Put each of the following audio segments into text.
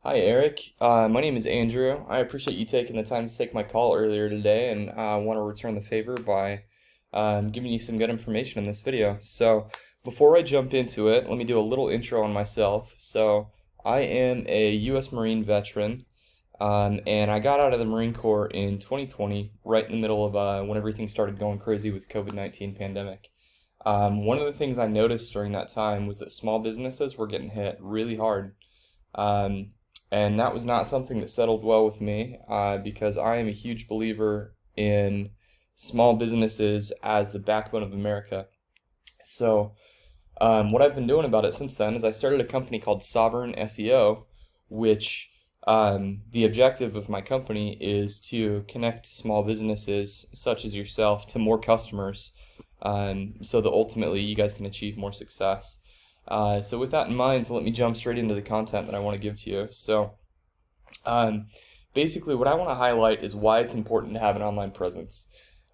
Hi, Eric. My name is Andrew. I appreciate you taking the time to take my call earlier today, and I want to return the favor by giving you some good information in this video. So, before I jump into it, let me do a little intro on myself. So, I am a U.S. Marine veteran, and I got out of the Marine Corps in 2020, right in the middle of when everything started going crazy with COVID-19 pandemic. One of the things I noticed during that time was that small businesses were getting hit really hard. Um, and that was not something that settled well with me because I am a huge believer in small businesses as the backbone of America. So, what I've been doing about it since then is I started a company called Sovereign SEO, which the objective of my company is to connect small businesses such as yourself to more customers so that ultimately you guys can achieve more success. So with that in mind, let me jump straight into the content that I want to give to you. So um, basically what I want to highlight is why it's important to have an online presence.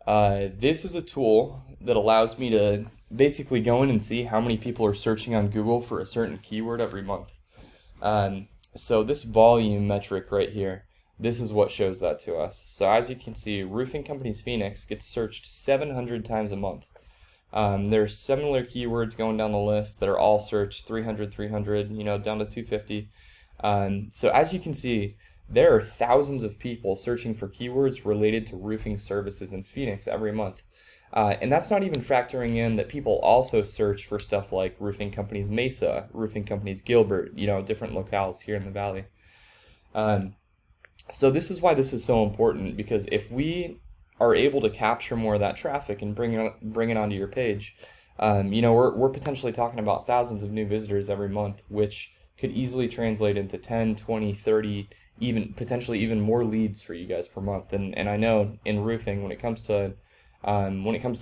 This is a tool that allows me to basically go in and see how many people are searching on Google for a certain keyword every month. So this volume metric right here, this is what shows that to us. So as you can see, Roofing Companies Phoenix gets searched 700 times a month. There are similar keywords going down the list that are all searched 300, 300, down to 250. So as you can see, there are thousands of people searching for keywords related to roofing services in Phoenix every month. And that's not even factoring in that people also search for stuff like Roofing Companies Mesa, Roofing Companies Gilbert, different locales here in the valley. So this is why this is so important, because if we are able to capture more of that traffic and bring it onto your page, we're potentially talking about thousands of new visitors every month, which could easily translate into 10, 20, 30, even potentially even more leads for you guys per month. And I know in roofing, when it comes to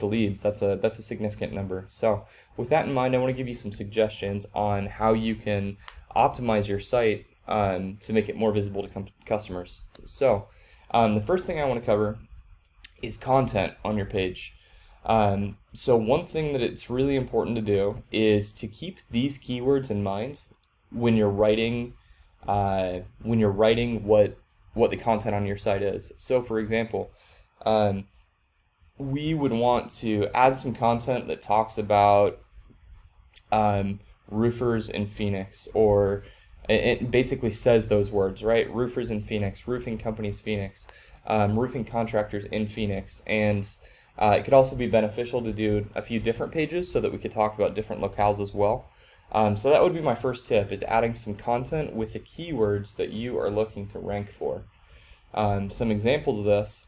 leads, that's a significant number. So with that in mind, I want to give you some suggestions on how you can optimize your site to make it more visible to customers. So the first thing I want to cover is content on your page. So one thing that it's really important to do is to keep these keywords in mind when you're writing what the content on your site is. So for example, we would want to add some content that talks about roofers in Phoenix, or it basically says those words, right? Roofers in Phoenix, roofing companies Phoenix, roofing contractors in Phoenix. And it could also be beneficial to do a few different pages so that we could talk about different locales as well. So that would be my first tip, is adding some content with the keywords that you are looking to rank for. Some examples of this: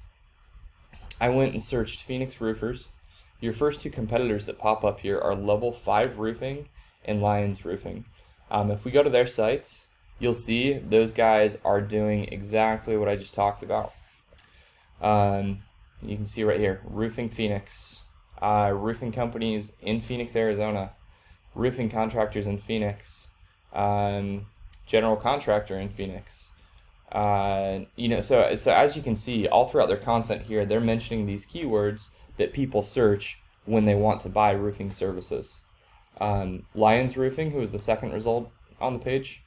I went and searched Phoenix roofers. Your first two competitors that pop up here are Level 5 Roofing and Lions Roofing. If we go to their sites, you'll see those guys are doing exactly what I just talked about. You can see right here, Roofing Phoenix, roofing companies in Phoenix, Arizona, roofing contractors in Phoenix, general contractor in Phoenix. So as you can see, all throughout their content here, they're mentioning these keywords that people search when they want to buy roofing services. Lions Roofing, who is the second result on the page,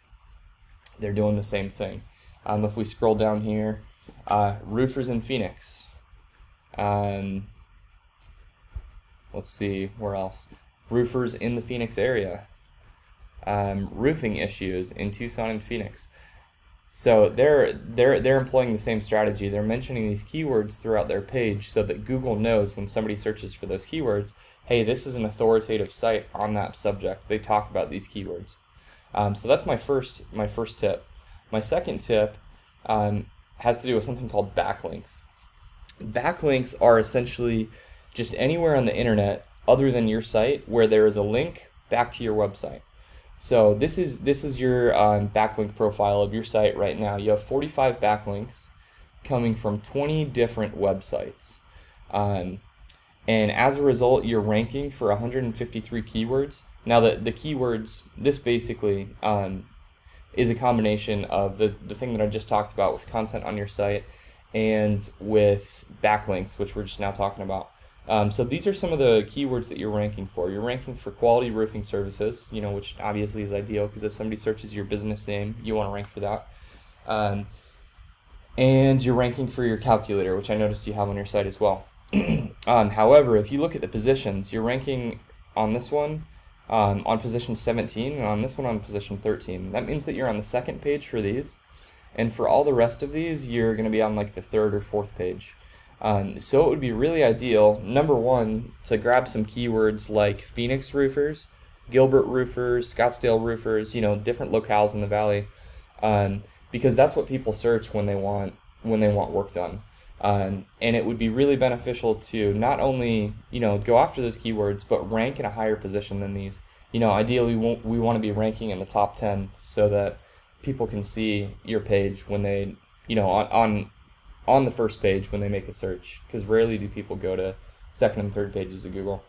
they're doing the same thing. If we scroll down here, roofers in Phoenix. Let's see, where else? Roofers in the Phoenix area. Roofing issues in Tucson and Phoenix. So they're employing the same strategy. They're mentioning these keywords throughout their page so that Google knows when somebody searches for those keywords, hey, this is an authoritative site on that subject. They talk about these keywords. So that's my first tip. My second tip has to do with something called backlinks. Backlinks are essentially just anywhere on the internet other than your site where there is a link back to your website. So this is your backlink profile of your site right now. You have 45 backlinks coming from 20 different websites. And as a result, you're ranking for 153 keywords. Now the keywords, this basically is a combination of the thing that I just talked about with content on your site and with backlinks, which we're just now talking about. So these are some of the keywords that you're ranking for. You're ranking for quality roofing services, which obviously is ideal because if somebody searches your business name, you want to rank for that. Um, and you're ranking for your calculator, which I noticed you have on your site as well. However, if you look at the positions, you're ranking on this one on position 17 and on this one on position 13. That means that you're on the second page for these, and for all the rest of these, you're going to be on like the third or fourth page. So it would be really ideal, number one, to grab some keywords like Phoenix roofers, Gilbert roofers, Scottsdale roofers, different locales in the valley, because that's what people search when they want work done. And it would be really beneficial to not only go after those keywords, but rank in a higher position than these. Ideally, we want to be ranking in the top 10 so that people can see your page when they on the first page when they make a search, because rarely do people go to second and third pages of Google.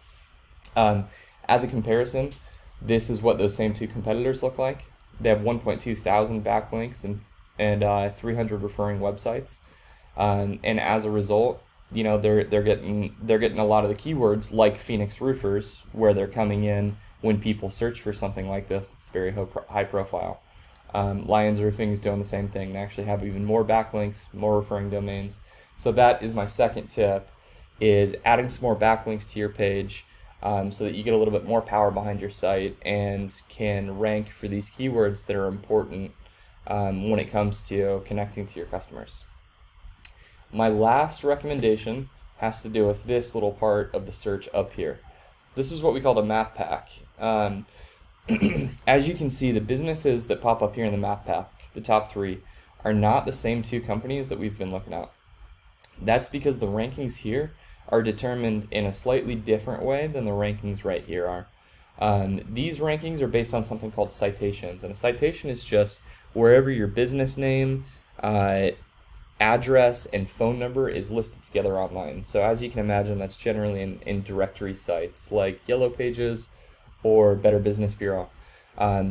As a comparison, this is what those same two competitors look like. They have 1.2 thousand backlinks and 300 referring websites, and as a result, they're getting a lot of the keywords like Phoenix roofers, where they're coming in when people search for something like this. It's very high profile. Lions Roofing is doing the same thing. They actually have even more backlinks, more referring domains. So that is my second tip, is adding some more backlinks to your page so that you get a little bit more power behind your site and can rank for these keywords that are important when it comes to connecting to your customers. My last recommendation has to do with this little part of the search up here. This is what we call the map pack. As you can see, the businesses that pop up here in the map pack, the top 3, are not the same 2 companies that we've been looking at. That's because the rankings here are determined in a slightly different way than the rankings right here are. These rankings are based on something called citations, and a citation is just wherever your business name, address, and phone number is listed together online. So as you can imagine, that's generally in directory sites like Yellow Pages or Better Business Bureau.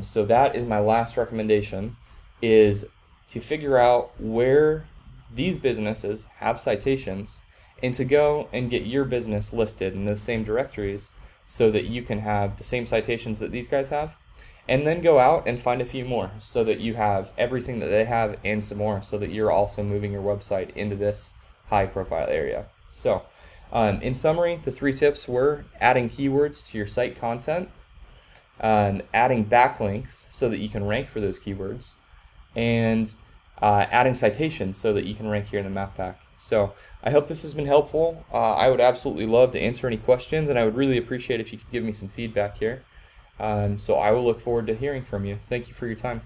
So that is my last recommendation, is to figure out where these businesses have citations and to go and get your business listed in those same directories so that you can have the same citations that these guys have, and then go out and find a few more so that you have everything that they have and some more, so that you're also moving your website into this high profile area. So in summary, the 3 tips were adding keywords to your site content, adding backlinks so that you can rank for those keywords, and adding citations so that you can rank here in the map pack. So I hope this has been helpful. I would absolutely love to answer any questions, and I would really appreciate if you could give me some feedback here. So I will look forward to hearing from you. Thank you for your time.